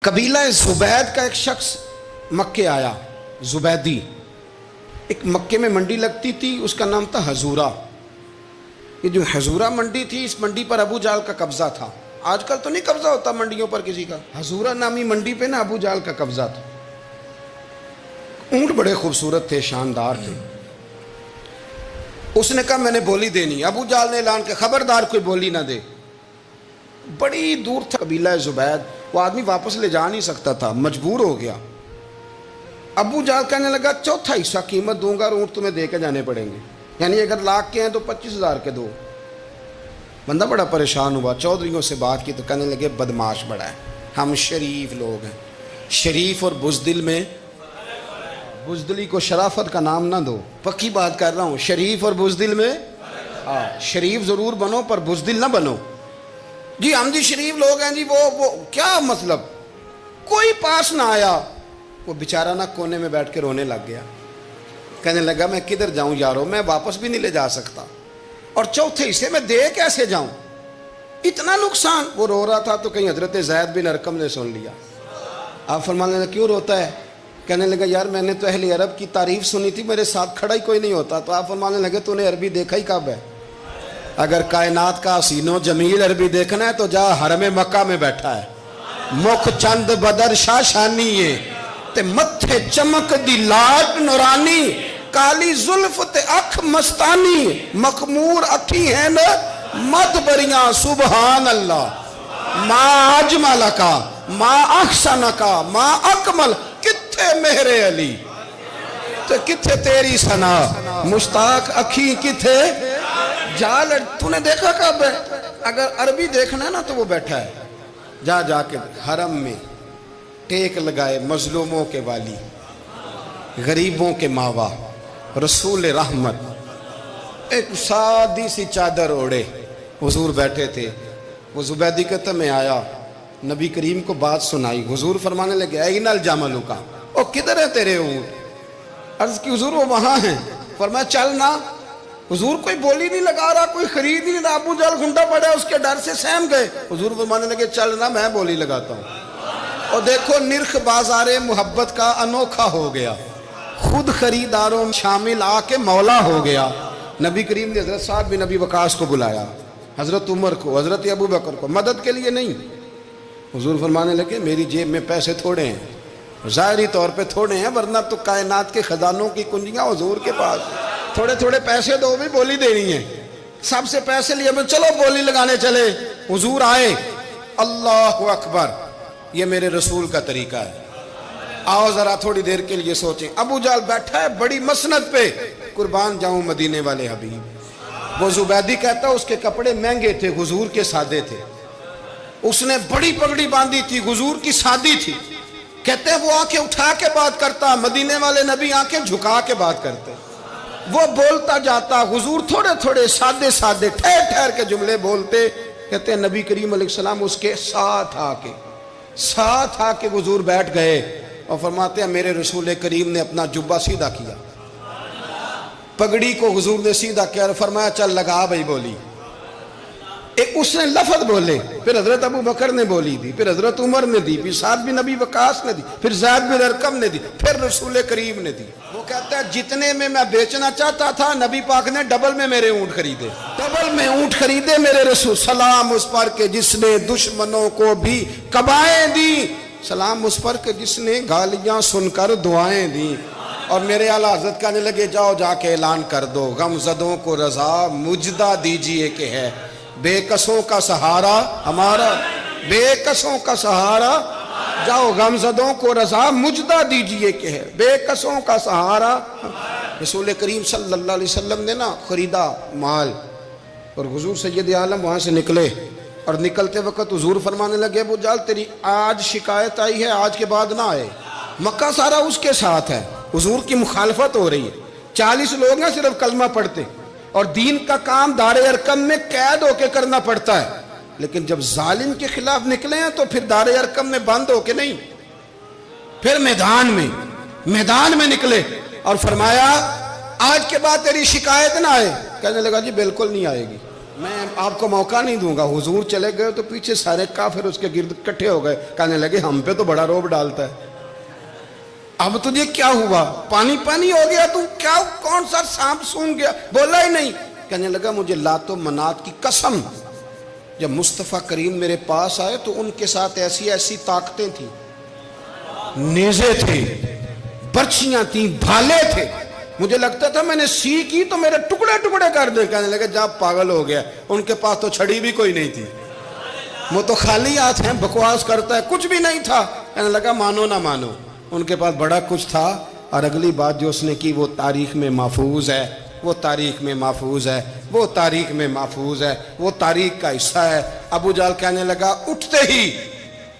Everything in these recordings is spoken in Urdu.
قبیلہ زبید کا ایک شخص مکے آیا، زبیدی۔ ایک مکے میں منڈی لگتی تھی، اس کا نام تھا حضورہ۔ یہ جو حضورہ منڈی تھی، اس منڈی پر ابو جہل کا قبضہ تھا۔ آج کل تو نہیں قبضہ ہوتا منڈیوں پر کسی کا، حضورہ نامی منڈی پہ نا ابو جہل کا قبضہ تھا۔ اونٹ بڑے خوبصورت تھے، شاندار تھے۔ اس نے کہا میں نے بولی دینی۔ ابو جہل نے اعلان کیا خبردار کوئی بولی نہ دے۔ بڑی دور تھا قبیلہ زبید، وہ آدمی واپس لے جا نہیں سکتا تھا، مجبور ہو گیا۔ ابو جہل کہنے لگا چوتھا حصہ قیمت دوں گا اور اونٹ تمہیں دے کے جانے پڑیں گے، یعنی اگر لاکھ کے ہیں تو 25,000 کے دو۔ بندہ بڑا پریشان ہوا، چودھریوں سے بات کی تو کہنے لگے بدماش بڑا ہے، ہم شریف لوگ ہیں۔ شریف اور بزدل میں، بزدلی کو شرافت کا نام نہ دو، پکی بات کر رہا ہوں، شریف اور بزدل میں شریف ضرور بنو پر بزدل نہ بنو۔ جی ہم جی شریف لوگ ہیں جی، وہ کیا مطلب؟ کوئی پاس نہ آیا، وہ بیچارہ نہ کونے میں بیٹھ کے رونے لگ گیا، کہنے لگا میں کدھر جاؤں یارو، میں واپس بھی نہیں لے جا سکتا، اور چوتھے حصے میں دے کیسے جاؤں، اتنا نقصان۔ وہ رو رہا تھا تو کہیں حضرت زید بن ارقم نے سن لیا۔ آپ فرمانے لگے کیوں روتا ہے؟ کہنے لگا یار میں نے تو اہل عرب کی تعریف سنی تھی، میرے ساتھ کھڑا ہی کوئی نہیں ہوتا۔ تو آپ فرمانے لگے تو نے عربی دیکھا ہی کب ہے؟ اگر کائنات کا حسین و جمیل عربی دیکھنا ہے تو جا حرم مکہ میں بیٹھا ہے، مکھ چند بدر شاہ شانی ہے تے متھے چمک دی لاٹ نورانی، کالی زلف تے اکھ مستانی، مخمور اکھی ہیں نا مد بریاں سبحان اللہ، ما اجمل کا ما احسن کا ما اکمل، کتھے مہر علی تے کتھے تیری ثنا، مشتاق اکھی کتھے جال۔ تو نے دیکھا کب ہے؟ اگر عربی دیکھنا ہے نا تو وہ بیٹھا ہے، جا کے حرم میں ٹیک لگائے، مظلوموں کے والی، غریبوں کے ماوا، رسول رحمت، ایک سادی سی چادر اوڑے حضور بیٹھے تھے۔ وہ زبیدی کہتا میں آیا، نبی کریم کو بات سنائی، حضور فرمانے لگے این الجمل کا، او کدھر ہے تیرے اونٹ؟ عرض کی حضور وہ وہاں ہیں۔ فرمایا چل نہ۔ حضور کوئی بولی نہیں لگا رہا، کوئی خرید نہیں رہا، ابو جہل گھنٹا پڑا اس کے ڈر سے سہم گئے۔ حضور فرمانے لگے چل نہ، میں بولی لگاتا ہوں۔ اور دیکھو نرخ بازار محبت کا انوکھا ہو گیا، خود خریداروں شامل آ کے مولا ہو گیا۔ نبی کریم نے حضرت سعد بن ابی وقاص کو بلایا، حضرت عمر کو، حضرت ابو بکر کو، مدد کے لیے نہیں۔ حضور فرمانے لگے میری جیب میں پیسے تھوڑے ہیں، ظاہری طور پہ تھوڑے ہیں، ورنہ تو کائنات کے خزانوں کی کنجیاں حضور کے پاس، تھوڑے تھوڑے پیسے دو بھی بولی دینی ہے۔ سب سے پیسے لیے چلو بولی لگانے چلے۔ حضور آئے، اللہ اکبر، یہ میرے رسول کا طریقہ ہے، آؤ ذرا تھوڑی دیر کے لیے سوچیں۔ ابو جہل بیٹھا ہے بڑی مسند پہ، قربان جاؤں مدینے والے حبیب۔ وہ زبیدی کہتا اس کے کپڑے مہنگے تھے، حضور کے سادے تھے، اس نے بڑی پگڑی باندھی تھی، حضور کی سادی تھی۔ کہتے ہیں وہ آنکھیں اٹھا کے بات کرتا، مدینے والے نبی آنکھیں جھکا کے بات کرتے۔ وہ بولتا جاتا، حضور تھوڑے تھوڑے سادے سادے ٹھہر ٹھہر کے جملے بولتے۔ کہتے ہیں نبی کریم علیہ السلام اس کے ساتھ آ کے حضور بیٹھ گئے اور فرماتے ہیں میرے رسول کریم نے اپنا جبہ سیدھا کیا، پگڑی کو حضور نے سیدھا کیا اور فرمایا چل لگا بھائی بولی۔ ایک اس نے لفظ بولے، پھر حضرت ابو بکر نے بولی دی، پھر حضرت عمر نے دی، پھر سعد بن ابی وقاص نے دی، پھر زید بن ارقم نے دی، پھر رسول کریم نے دی۔ وہ کہتا ہے جتنے میں بیچنا چاہتا تھا نبی پاک نے ڈبل میں میرے اونٹ خریدے، ڈبل میں اونٹ خریدے میرے رسول۔ سلام اس پر کہ جس نے دشمنوں کو بھی قبائیں دی، سلام اس پر کہ جس نے گالیاں سن کر دعائیں دی۔ اور میرے اعلیٰ حضرت کہنے لگے جاؤ جا کے اعلان کر دو، غم زدوں کو رضا مجدہ دیجئے کہ ہے بے کسوں کا سہارا ہمارا، بے کسوں کا سہارا، جاؤ غم زدوں کو رضا مجدہ دیجئے کہ ہے بے کسوں کا سہارا۔ رسول کریم صلی اللہ علیہ وسلم نے نا خریدا مال، اور حضور سید عالم وہاں سے نکلے، اور نکلتے وقت حضور فرمانے لگے ابو جہل تیری آج شکایت آئی ہے، آج کے بعد نہ آئے، مکہ سارا اس کے ساتھ ہے، حضور کی مخالفت ہو رہی ہے، 40 لوگ ہیں صرف کلمہ پڑھتے، اور دین کا کام دار ارقم میں قید ہو کے کرنا پڑتا ہے، لیکن جب ظالم کے خلاف نکلے ہیں تو پھر دار ارقم میں بند ہو کے نہیں، پھر میدان میں نکلے اور فرمایا آج کے بعد تیری شکایت نہ آئے۔ کہنے لگا جی بالکل نہیں آئے گی۔ میں آپ کو موقع نہیں دوں گا. حضور چلے گئے تو پیچھے سارے کافر اس کے گرد اکٹھے ہو گئے, کہنے لگے ہم پہ تو بڑا روب ڈالتا ہے, اب تجھے کیا ہوا, پانی پانی ہو گیا, تو کیا کون سا سانپ سونگ گیا, بولا ہی نہیں. کہنے لگا مجھے لات و منات کی قسم, جب مصطفیٰ کریم میرے پاس آئے تو ان کے ساتھ ایسی ایسی طاقتیں تھیں, نیزے تھے, برچیاں تھیں, بھالے تھے, مجھے لگتا تھا میں نے سی کی تو میرے ٹکڑے ٹکڑے کر دیں. کہنے لگے جب پاگل ہو گیا, ان کے پاس تو چھڑی بھی کوئی نہیں تھی, وہ تو خالی ہاتھ ہیں, بکواس کرتا ہے, کچھ بھی نہیں تھا. کہنے لگا مانو نہ مانو, ان کے پاس بڑا کچھ تھا. اور اگلی بات جو اس نے کی وہ تاریخ میں محفوظ ہے, وہ تاریخ میں محفوظ ہے, وہ تاریخ میں محفوظ ہے, وہ تاریخ کا حصہ ہے. ابو جہل کہنے لگا اٹھتے ہی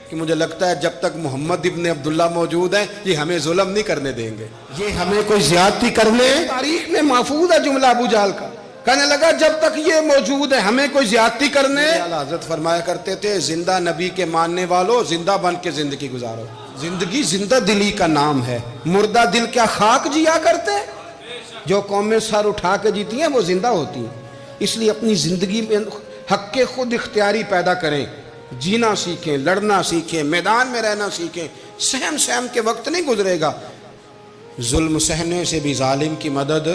کہ مجھے لگتا ہے جب تک محمد ابن عبداللہ موجود ہیں یہ ہمیں ظلم نہیں کرنے دیں گے, یہ ہمیں کوئی زیادتی کرنے, تاریخ میں محفوظ ہے جملہ ابو جہل کا. کہنے لگا جب تک یہ موجود ہے ہمیں کوئی زیادتی کرنے. حضرت فرمایا کرتے تھے زندہ نبی کے ماننے والوں زندہ بن کے زندگی گزارو. زندگی زندہ دلی کا نام ہے, مردہ دل کیا خاک جیا کرتے. جو قومیں سر اٹھا کے جیتی ہیں وہ زندہ ہوتی ہیں. اس لیے اپنی زندگی میں حق کے خود اختیاری پیدا کریں, جینا سیکھیں, لڑنا سیکھیں, میدان میں رہنا سیکھیں. سہم سہم کے وقت نہیں گزرے گا, ظلم سہنے سے بھی ظالم کی مدد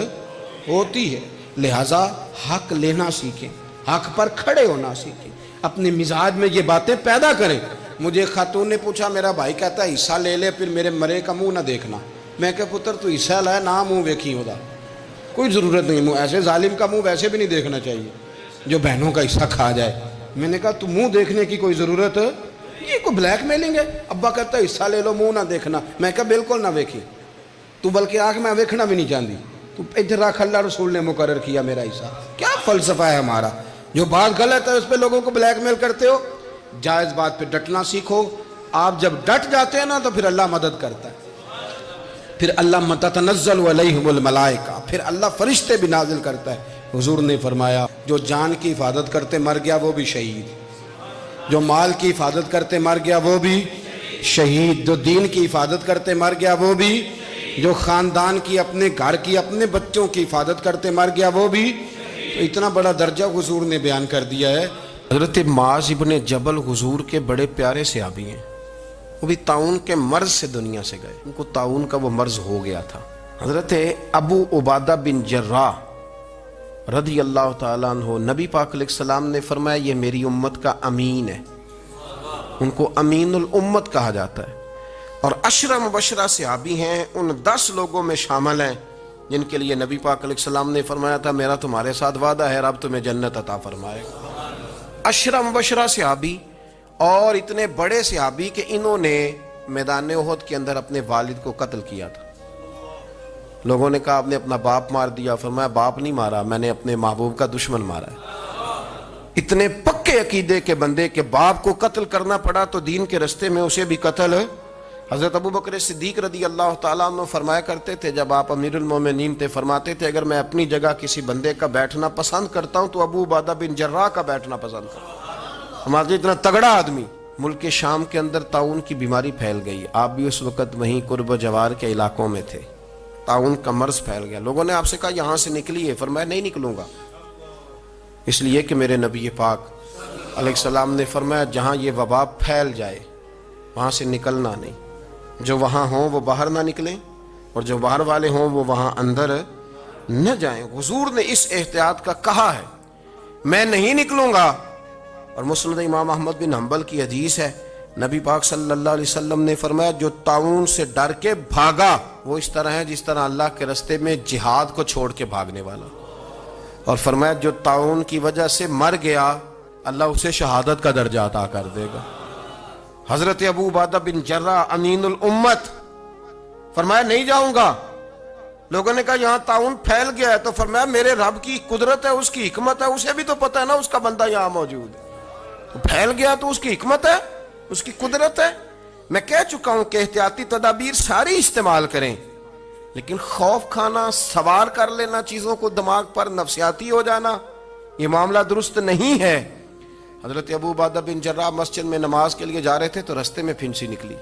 ہوتی ہے. لہٰذا حق لینا سیکھیں, حق پر کھڑے ہونا سیکھیں, اپنے مزاج میں یہ باتیں پیدا کریں. مجھے خاتون نے پوچھا, میرا بھائی کہتا ہے حصہ لے لے پھر میرے مرے کا منہ نہ دیکھنا. میں کہ پتر تو حصہ لائے نہ منہ ویکھی ہوتا, کوئی ضرورت نہیں, منہ ایسے ظالم کا منہ ویسے بھی نہیں دیکھنا چاہیے جو بہنوں کا حصہ کھا جائے. میں نے کہا تو منہ دیکھنے کی کوئی ضرورت, یہ کوئی بلیک میلنگ ہے. ابا کہتا ہے حصہ لے لو منہ نہ دیکھنا. میں کہا بالکل نہ ویکھی, تو بلکہ آنکھ میں ویکھنا بھی نہیں چاہتی, تو ادھر رکھ, اللہ رسول نے مقرر کیا میرا حصہ. کیا فلسفہ ہے ہمارا, جو بات غلط ہے اس پہ لوگوں کو بلیک میل کرتے ہو. جائز بات پہ ڈٹنا سیکھو. آپ جب ڈٹ جاتے ہیں نا تو پھر اللہ مدد کرتا ہے, پھر اللہ تتنزل علیہم الملائکہ, پھر اللہ فرشتے بھی نازل کرتا ہے. حضور نے فرمایا جو جان کی حفاظت کرتے مر گیا وہ بھی شہید, جو مال کی حفاظت کرتے مر گیا وہ بھی شہید, جو دین کی حفاظت کرتے مر گیا وہ بھی, جو خاندان کی, اپنے گھر کی, اپنے بچوں کی حفاظت کرتے مر گیا وہ بھی. اتنا بڑا درجہ حضور نے بیان کر دیا ہے. حضرت معاذ ابن جبل حضور کے بڑے پیارے صحابی ہیں, وہ بھی طاعون کے مرض سے دنیا سے گئے, ان کو طاعون کا وہ مرض ہو گیا تھا. حضرت ابو عبادہ بن جراح رضی اللہ تعالیٰ عنہ, نبی پاک علیہ السلام نے فرمایا یہ میری امت کا امین ہے, ان کو امین الامت کہا جاتا ہے. اور 10 مبشرہ صحابی ہیں, ان 10 لوگوں میں شامل ہیں جن کے لیے نبی پاک علیہ السلام نے فرمایا تھا میرا تمہارے ساتھ وعدہ ہے, رب تمہیں جنت عطا فرمائے گا. 10 مبشرہ صحابی اور اتنے بڑے صحابی کہ انہوں نے میدان احد کے اندر اپنے والد کو قتل کیا تھا. لوگوں نے کہا آپ نے اپنا باپ مار دیا, فرمایا باپ نہیں مارا, میں نے اپنے محبوب کا دشمن مارا ہے. اتنے پکے عقیدے کے بندے کہ باپ کو قتل کرنا پڑا تو دین کے رستے میں اسے بھی قتل. حضرت ابو بکر صدیق رضی اللہ تعالیٰ عنہ فرمایا کرتے تھے جب آپ امیر المومنین تھے, فرماتے تھے اگر میں اپنی جگہ کسی بندے کا بیٹھنا پسند کرتا ہوں تو ابو عبادہ بن جراح کا بیٹھنا پسند کرتا ہوں. ہمارے اتنا تگڑا آدمی. ملک شام کے اندر طاعون کی بیماری پھیل گئی, آپ بھی اس وقت وہیں قرب و جوار کے علاقوں میں تھے. طاعون کا مرض پھیل گیا, لوگوں نے آپ سے کہا یہاں سے نکلیے, فرمایا نہیں نکلوں گا, اس لیے کہ میرے نبی پاک علیہ السلام نے فرمایا جہاں یہ وبا پھیل جائے وہاں سے نکلنا نہیں, جو وہاں ہوں وہ باہر نہ نکلیں اور جو باہر والے ہوں وہ وہاں اندر نہ جائیں. حضور نے اس احتیاط کا کہا ہے میں نہیں نکلوں گا. اور مسند امام احمد بن حنبل کی حدیث ہے, نبی پاک صلی اللہ علیہ وسلم نے فرمایا جو طاعون سے ڈر کے بھاگا وہ اس طرح ہے جس طرح اللہ کے رستے میں جہاد کو چھوڑ کے بھاگنے والا. اور فرمایا جو طاعون کی وجہ سے مر گیا اللہ اسے شہادت کا درجہ عطا کر دے گا. حضرت ابو عبادہ بن جراح امین الامت, فرمایا نہیں جاؤں گا. لوگوں نے کہا یہاں طاعون پھیل گیا ہے, تو فرمایا میرے رب کی قدرت ہے, اس کی حکمت ہے, اسے بھی تو پتہ ہے نا اس کا بندہ یہاں موجود ہے, تو پھیل گیا تو اس کی حکمت ہے, اس کی قدرت ہے. میں کہہ چکا ہوں کہ احتیاطی تدابیر ساری استعمال کریں, لیکن خوف کھانا, سوار کر لینا چیزوں کو دماغ پر, نفسیاتی ہو جانا, یہ معاملہ درست نہیں ہے. حضرت ابو عبادہ بن جراح مسجد میں نماز کے لیے جا رہے تھے تو رستے میں پھنسی نکلی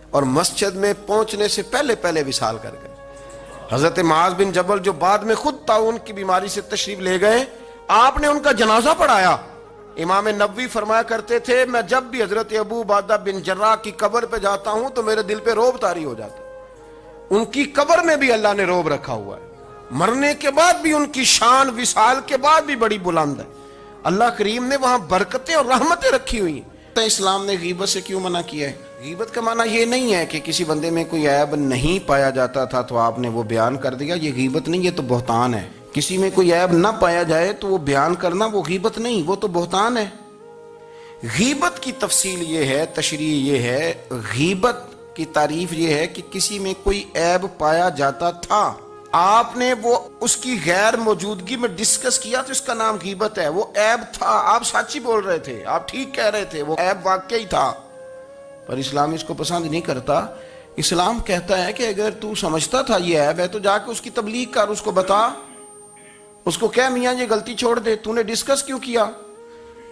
اور مسجد میں پہنچنے سے پہلے وصال کر گئے. حضرت معاذ بن جبل جو بعد میں خود طاعون کی بیماری سے تشریف لے گئے, آپ نے ان کا جنازہ پڑھایا. امام نبوی فرمایا کرتے تھے میں جب بھی حضرت ابو عبیدہ بن جراح کی قبر پہ جاتا ہوں تو میرے دل پہ روب طاری ہو جاتا. ان کی قبر میں بھی اللہ نے روب رکھا ہوا ہے. مرنے کے بعد بھی ان کی شان وصال کے بعد بھی بڑی بلند ہے. اللہ کریم نے وہاں برکتیں اور رحمتیں رکھی ہوئی ہیں. تو اسلام نے غیبت سے کیوں منع کیا ہے؟ غیبت کا معنی یہ نہیں ہے کہ کسی بندے میں کوئی عیب نہیں پایا جاتا تھا تو آپ نے وہ بیان کر دیا. یہ غیبت نہیں, یہ تو بہتان ہے. کسی میں کوئی عیب نہ پایا جائے تو وہ بیان کرنا وہ غیبت نہیں, وہ تو بہتان ہے. غیبت کی تفصیل یہ ہے, تشریح یہ ہے, غیبت کی تعریف یہ ہے کہ کسی میں کوئی عیب پایا جاتا تھا, آپ نے وہ اس کی غیر موجودگی میں ڈسکس کیا تو اس کا نام غیبت ہے. وہ عیب تھا, آپ سچ ہی بول رہے تھے, آپ ٹھیک کہہ رہے تھے, وہ عیب واقعی تھا, پر اسلام اس کو پسند نہیں کرتا. اسلام کہتا ہے کہ اگر تو سمجھتا تھا یہ عیب ہے تو جا کے اس کی تبلیغ کر, اس کو بتا, اس کو کہہ میاں یہ غلطی چھوڑ دے, تو نے ڈسکس کیوں کیا؟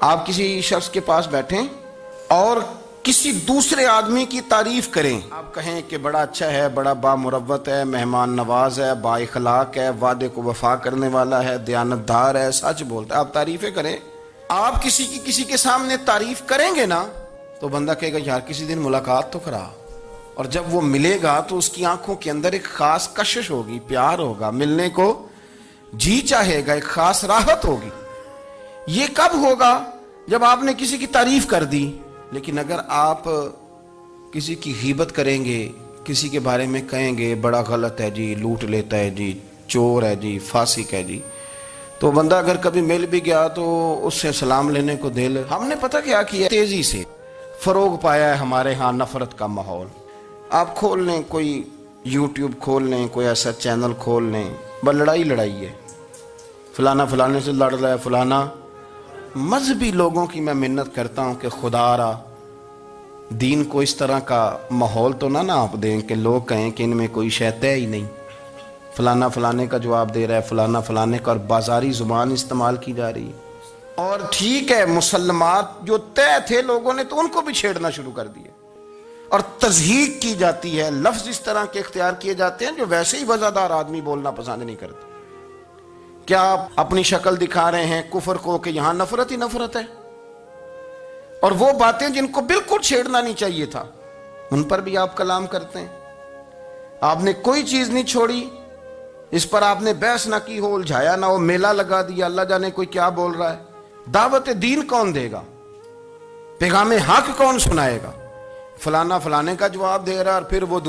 آپ کسی شخص کے پاس بیٹھیں اور کسی دوسرے آدمی کی تعریف کریں, آپ کہیں کہ بڑا اچھا ہے, بڑا بامروت ہے, مہمان نواز ہے, با اخلاق ہے, وعدے کو وفا کرنے والا ہے, دیانتدار ہے, سچ بولتا ہے, آپ تعریفیں کریں. آپ کسی کے سامنے تعریف کریں گے نا تو بندہ کہے گا یار کسی دن ملاقات تو کرا, اور جب وہ ملے گا تو اس کی آنکھوں کے اندر ایک خاص کشش ہوگی, پیار ہوگا, ملنے کو جی چاہے گا, ایک خاص راحت ہوگی. یہ کب ہوگا؟ جب آپ نے کسی کی تعریف کر دی. لیکن اگر آپ کسی کی غیبت کریں گے, کسی کے بارے میں کہیں گے بڑا غلط ہے جی, لوٹ لیتا ہے جی, چور ہے جی, فاسق ہے جی, تو بندہ اگر کبھی مل بھی گیا تو اس سے سلام لینے کو دل. ہم نے پتہ کیا کیا, تیزی سے فروغ پایا ہے ہمارے ہاں نفرت کا ماحول. آپ کھول لیں, کوئی یوٹیوب کھول لیں, کوئی ایسا چینل کھول لیں, بس لڑائی ہے, فلانا فلانے سے لڑ رہا ہے, فلانا. مذہبی لوگوں کی میں منت کرتا ہوں کہ خدا را دین کو اس طرح کا ماحول تو نہ آپ دیں کہ لوگ کہیں کہ ان میں کوئی شے طے ہی نہیں, فلانا فلانے کا جواب دے رہا ہے, فلانا فلانے کا, اور بازاری زبان استعمال کی جا رہی ہے. اور ٹھیک ہے مسلمات جو طے تھے لوگوں نے تو ان کو بھی چھیڑنا شروع کر دیا, اور تضحیق کی جاتی ہے, لفظ اس طرح کے اختیار کیے جاتے ہیں جو ویسے ہی وزادار آدمی بولنا پسند نہیں کرتے. کیا آپ اپنی شکل دکھا رہے ہیں کفر کو کہ یہاں نفرت ہی نفرت ہے, اور وہ باتیں جن کو بالکل چھیڑنا نہیں چاہیے تھا ان پر بھی آپ کلام کرتے ہیں. آپ نے کوئی چیز نہیں چھوڑی, اس پر آپ نے بحث نہ کی ہو, الجھایا نہ ہو, میلہ لگا دیا, اللہ جانے کوئی کیا بول رہا ہے. دعوت دین کون دے گا؟ پیغام حق کون سنائے گا؟ فلانا فلانے کا جواب دے رہا ہے, اور پھر وہ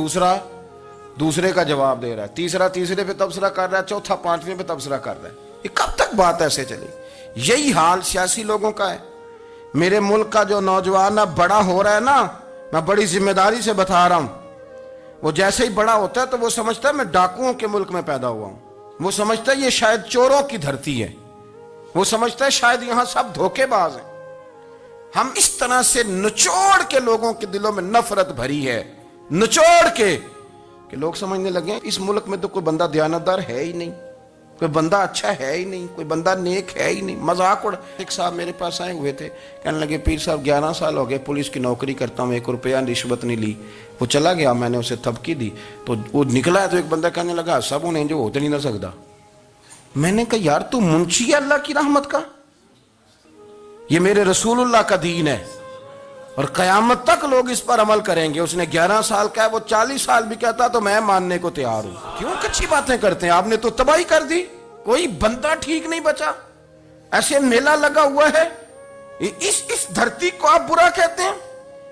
دوسرے کا جواب دے رہا ہے, تیسرا تیسرے پہ تبصرہ کر رہا ہے, چوتھا پانچویں پہ تبصرہ کر رہا ہے. یہ کب تک بات ایسے چلے؟ یہی حال سیاسی لوگوں کا ہے. میرے ملک کا جو نوجوان اب بڑا ہو رہا ہے نا, میں بڑی ذمہ داری سے بتا رہا ہوں, وہ جیسے ہی بڑا ہوتا ہے تو وہ سمجھتا ہے میں ڈاکوؤں کے ملک میں پیدا ہوا ہوں, وہ سمجھتا ہے یہ شاید چوروں کی دھرتی ہے, وہ سمجھتا ہے شاید یہاں سب دھوکے باز ہیں. ہم اس طرح سے نچوڑ کے لوگوں کے دلوں میں نفرت بھری ہے, نچوڑ کے, کہ لوگ سمجھنے لگے اس ملک میں تو کوئی بندہ دیانتدار ہے ہی نہیں, کوئی بندہ اچھا ہے ہی نہیں, کوئی بندہ نیک ہے ہی نہیں. مذاق اڑ. ایک صاحب میرے پاس آئے ہوئے تھے, کہنے لگے پیر صاحب 11 سال ہو گئے پولیس کی نوکری کرتا ہوں, 1 روپیہ رشوت نہیں لی. وہ چلا گیا, میں نے اسے تھپکی دی تو وہ نکلا ہے, تو ایک بندہ کہنے لگا سب انہیں جو ہوتے نہیں نہ سکتا. میں نے کہا یار تو منشی ہے اللہ کی رحمت کا, یہ میرے رسول اللہ کا دین ہے اور قیامت تک لوگ اس پر عمل کریں گے. اس نے 11 سال کا ہے, وہ 40 سال بھی کہتا تو میں ماننے کو تیار ہوں. کیوں کچھی باتیں کرتے ہیں؟ آپ نے تو تباہی کر دی, کوئی بندہ ٹھیک نہیں بچا. ایسے میلہ لگا ہوا ہے, اس دھرتی کو آپ برا کہتے ہیں,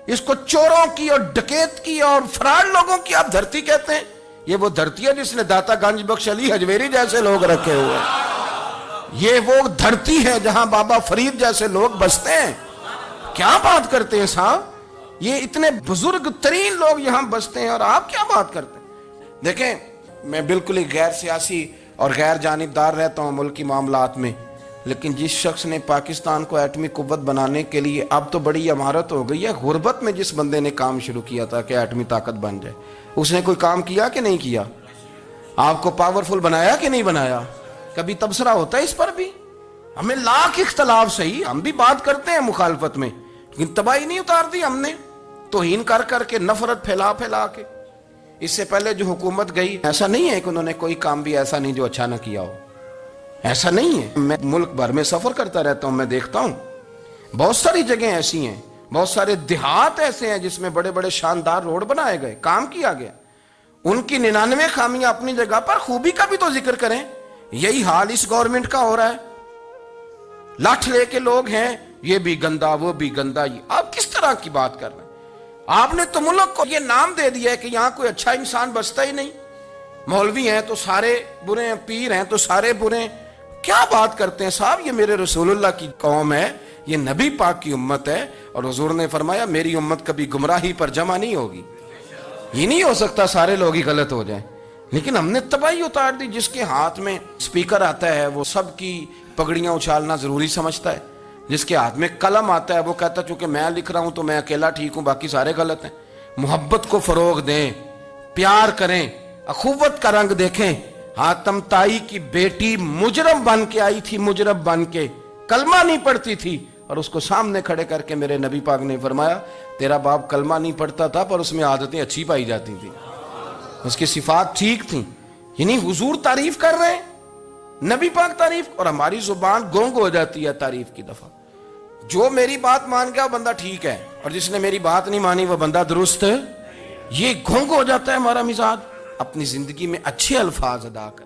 اس کو چوروں کی اور ڈکیت کی اور فراڈ لوگوں کی آپ دھرتی کہتے ہیں. یہ وہ دھرتی ہے جس نے داتا گنج بخش علی حجویری جیسے لوگ رکھے ہوئے ہیں. یہ وہ دھرتی ہے جہاں بابا فرید جیسے لوگ بستے ہیں. کیا بات کرتے ہیں صاحب, یہ اتنے بزرگ ترین لوگ یہاں بستے ہیں اور آپ کیا بات کرتے ہیں؟ دیکھیں میں بالکل ہی غیر سیاسی اور غیر جانبدار رہتا ہوں ملکی معاملات میں, لیکن جس شخص نے پاکستان کو ایٹمی قوت بنانے کے لیے, اب تو بڑی عمارت ہو گئی ہے, غربت میں جس بندے نے کام شروع کیا تھا کہ ایٹمی طاقت بن جائے, اس نے کوئی کام کیا کہ نہیں کیا؟ آپ کو پاورفل بنایا کہ نہیں بنایا؟ کبھی تبصرہ ہوتا ہے اس پر بھی؟ ہمیں لاکھ اختلاف صحیح, ہم بھی بات کرتے ہیں مخالفت میں, لیکن تباہی نہیں اتار دی ہم نے, توہین کر کر کے, نفرت پھیلا پھیلا کے. اس سے پہلے جو حکومت گئی, ایسا نہیں ہے کہ انہوں نے کوئی کام بھی ایسا نہیں جو اچھا نہ کیا ہو. ایسا نہیں ہے. میں ملک بھر میں سفر کرتا رہتا ہوں, میں دیکھتا ہوں بہت ساری جگہیں ایسی ہیں, بہت سارے دیہات ایسے ہیں جس میں بڑے بڑے شاندار روڈ بنائے گئے, کام کیا گیا. ان کی 99 خامیاں اپنی جگہ پر, خوبی کا بھی تو ذکر کریں. یہی حال اس گورنمنٹ کا ہو رہا ہے. لاٹھ لے کے لوگ ہیں, یہ بھی گندا وہ بھی گندا. یہ آپ کس طرح کی بات کر رہے ہیں؟ آپ نے تو ملک کو یہ نام دے دیا ہے کہ یہاں کوئی اچھا انسان بستا ہی نہیں. مولوی ہیں تو سارے برے ہیں, پیر ہیں تو سارے برے ہیں. کیا بات کرتے ہیں صاحب؟ یہ میرے رسول اللہ کی قوم ہے, یہ نبی پاک کی امت ہے, اور حضور نے فرمایا میری امت کبھی گمراہی پر جمع نہیں ہوگی. یہ نہیں ہو سکتا سارے لوگ ہی غلط ہو جائیں. لیکن ہم نے تباہی اتار دی. جس کے ہاتھ میں سپیکر آتا ہے وہ سب کی پگڑیاں اچھالنا ضروری سمجھتا ہے. جس کے ہاتھ میں قلم آتا ہے وہ کہتا ہے چونکہ میں لکھ رہا ہوں تو میں اکیلا ٹھیک ہوں, باقی سارے غلط ہیں. محبت کو فروغ دیں, پیار کریں, اخوت کا رنگ دیکھیں. حاتم طائی کی بیٹی مجرم بن کے آئی تھی, مجرم بن کے, کلمہ نہیں پڑھتی تھی, اور اس کو سامنے کھڑے کر کے میرے نبی پاک نے فرمایا تیرا باپ کلمہ نہیں پڑھتا تھا پر اس میں عادتیں اچھی پائی جاتی تھیں, اس کی صفات ٹھیک تھیں. یعنی حضور تعریف کر رہے ہیں, نبی پاک تعریف, اور ہماری زبان گونگ ہو جاتی ہے تعریف کی دفعہ. جو میری بات مان گیا وہ بندہ ٹھیک ہے, اور جس نے میری بات نہیں مانی وہ بندہ درست ہے. یہ گونگ ہو جاتا ہے ہمارا مزاج. اپنی زندگی میں اچھے الفاظ ادا کر.